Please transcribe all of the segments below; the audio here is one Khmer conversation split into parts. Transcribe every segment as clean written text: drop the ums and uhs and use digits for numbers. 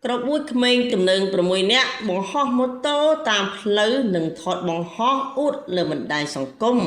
ក្របួយក្មេងទំនើង6នាក់បង្ហោះម៉ូតូតាមផ្លូវនិងថតបង្ហោះអួតលើបណ្ដាញសង្គម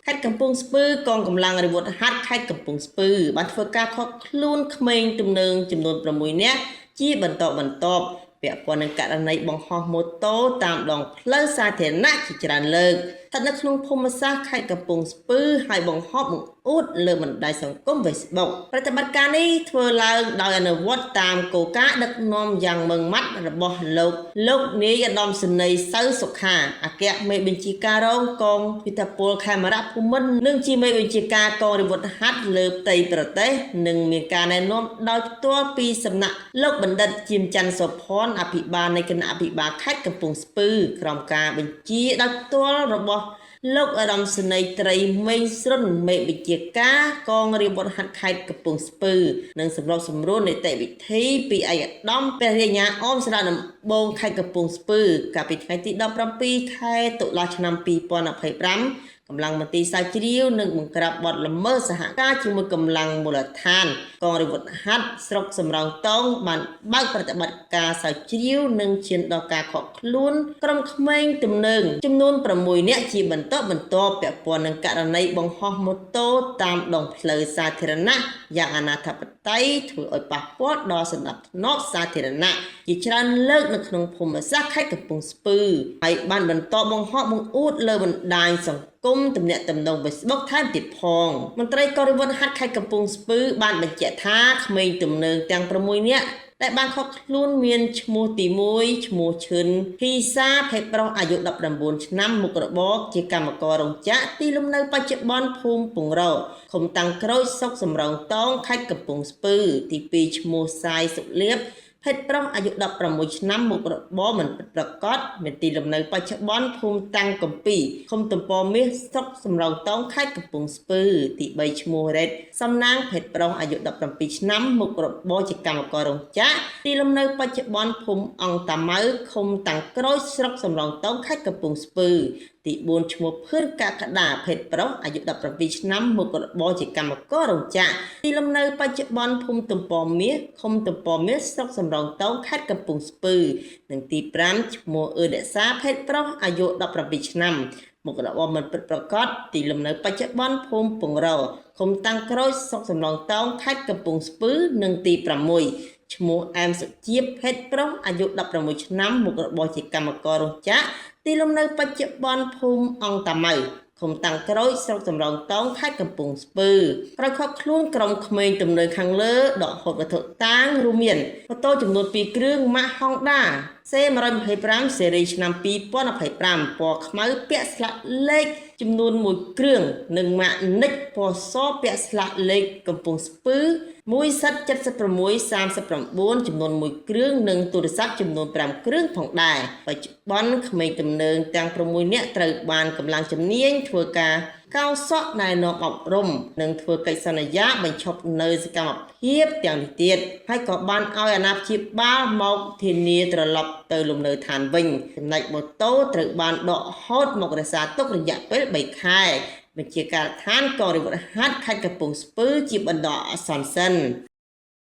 ខេត្តកំពង់ស្ពឺកងកម្លាំងអាវុធហត្ថខេត្តកំពង់ស្ពឺបានធ្វើការឃាត់ខ្លួនក្មេងទំនើងចំនួន6នាក់ជាបន្តបន្ទាប់ពាក់ព័ន្ធនឹងករណីបង្ហោះម៉ូតូតាមដងផ្លូវសាធារណៈជាច្រើនលើកស្ថិតនៅក្នុងភូមិសាស្ត្រខេត្តកំពង់ស្ពឺហើយបង្ហោះបង្អួតលើបណ្ដាញសង្គម Facebook ប្រតិបត្តិការនេះធ្វើឡើងដោយអនុវត្តតាមគោលការណ៍ដឹកនាំយ៉ាងម៉ឺងម៉ាត់របស់លោកនាយឧត្តមសេនីយ៍សៅសុខាអគ្គមេបញ្ជាការរងកងយុទ្ធពលខេមរៈភូមិន្ទនិងជាមេបញ្ជាការកងរាជអាវុធហត្ថលើផ្ទៃប្រទេសនិងមានការណែនាំដោយផ្ទាល់ពីសំណាក់លោកបណ្ឌិតជាមច័ន្ទសុផាន់អភិបាលនៃគណៈអភិបាលខេត្តកំពង់ស្ពឺក្រោមការបញ្ជាដោយផ្ទាល់របស់លោកឧត្តមសេនីយ៍ត្រីមេងស្រុនមេបញ្ជាការកងរាជអាវុធហត្ថខេត្តកំពង់ស្ពឺនិងសម្របសម្រួលនីតិវិធីពីឯកឧត្តមព្រះរាជអាជ្ញាអមសាលាដំបងខេត្តកំពង់ស្ពឺកាលពីថ្ងៃទី17ខែតុលាឆ្នាំ2025កម្លាំងមន្ទីរស្រាវជ្រាវនិងបង្ក្រាបបទល្មើសសហការជាមួយកម្លាំងមូលដ្ឋានកងរាជអាវុធហត្ថស្រុកសំរោងតងបានបើកប្រតិបត្តិការស្រាវជ្រាវនិងឈានដល់ការឃាត់ខ្លួនក្រុមក្មេងទំនើងចំនួន6នាក់ជាបន្តបន្ទាប់ពាក់ព័ន្ធនឹងករណីបង្ហោះម៉ូតូតាមដងផ្លូវសាធារណៈយ៉ាងអនាធបត័យធ្វើឲ្យប៉ះពាល់ដល់សណ្ដាប់ធ្នាប់សាធារណៈជាច្រើនលើកនៅក្នុងភូមិសាស្ត្រខេត្តកំពង់ស្ពឺហើយបានបន្តបង្ហោះបង្អួតលើបណ្ដាញសង្គមទំនាក់ទំនង Facebook ថែមទៀតផងមន្ត្រីកងរាជអាវុធហត្ថខេត្តកំពង់ស្ពឺបានបញ្ជាក់ថាក្មេងទំនើងទាំង6នាក់ដែលបានឃាត់ខ្លួនមានឈ្មោះទី1ឈ្មោះឈឿនហ៊ីសាភេទប្រុសអាយុ19ឆ្នាំមុខរបរជាកម្មកររោងចក្រទីលំនៅបច្ចុប្បន្នភូមិពងរកឃុំតាំងក្រូចស្រុកសំរោងតងខេត្តកំពង់ស្ពឺទី2ឈ្មោះសាយសុលៀបភេទប្រុសអាយុ16ឆ្នាំមុខរបរមិនពិតប្រាកដមានទីលំនៅបច្ចុប្បន្នភូមិតាំងកំពីឃុំទំព័រមាសស្រុកសំរោងតងខេត្តកំពង់ស្ពឺទី3ឈ្មោះរ៉េតសំណាងភេទប្រុសអាយុ17ឆ្នាំមុខរបរជាកម្មកររោងចក្រទីលំនៅបច្ចុប្បន្នភូមិអង្គតាម៉ៅឃុំតាំងក្រូចស្រុកសំរោងតងខេត្តកំពង់ស្ពឺទី4ឈ្មោះភឿនកក្កដាភេទប្រុសអាយុ17ឆ្នាំមុខរបរជាកម្មកររោងចក្រទីលំនៅបច្ចុប្បន្នភូមិទំព័រមាសឃុំទំព័រមាសស្រុកសំរោងតងខេត្តកំពង់ស្ពឺនិងទី5ឈ្មោះអឺដេសាភេទប្រុសអាយុ17ឆ្នាំមុខរបរមិនពិតប្រាកដទីលំនៅបច្ចុប្បន្នភូមិពងរឃុំតាំងក្រូចស្រុកសំរោងតងខេត្តកំពង់ស្ពឺនិងទី6ឈ្មោះអែមសុជាភេទប្រុសអាយុ16ឆ្នាំមុខរបរជាកម្មកររោងចក្រទីលំនៅបច្ចុប្បន្នភូមិអង្គតាម៉ៅឃុំតាំងក្រូចស្រុកសំរោងតងខេត្តកំពង់ស្ពឺក្រោយឃាត់ខ្លួនក្រុមក្មេងទំនើងខាងលើដកហូតវត្ថុតាងរួមមានម៉ូតូចំនួន2គ្រឿងម៉ាក Honda C125 ស៊េរីឆ្នាំ2025ពណ៌ខ្មៅពាក់ស្លាកលេខចំនួន1គ្រឿងនិងម៉ាក Nix ពណ៌សពាក់ស្លាកលេខកំពង់ស្ពឺ17639ចំនួន1គ្រឿងនិងទូរស័ព្ទចំនួន5គ្រឿងផងដែរបច្ចុប្បន្នក្មេងទំនើងទាំង6នាក់ត្រូវបានកម្លាំងជំនាញធ្វើការកោសក់ណែនាំអប់រំនិងធ្វើកិច្ចសន្យាបញ្ឈប់នៅសកម្មភាពទាំងនេះទៀតហើយក៏បានឲ្យអាណាព្យាបាលមកធានាត្រឡប់ទៅលំនៅឋានវិញចំណែកម៉ូតូត្រូវបានដកហូតមករក្សាទុករយៈពេល3ខែបញ្ជាការដ្ឋានកងរាជអាវុធហត្ថខេត្តកំពង់ស្ពឺជាបណ្ដោះអាសន្នសិន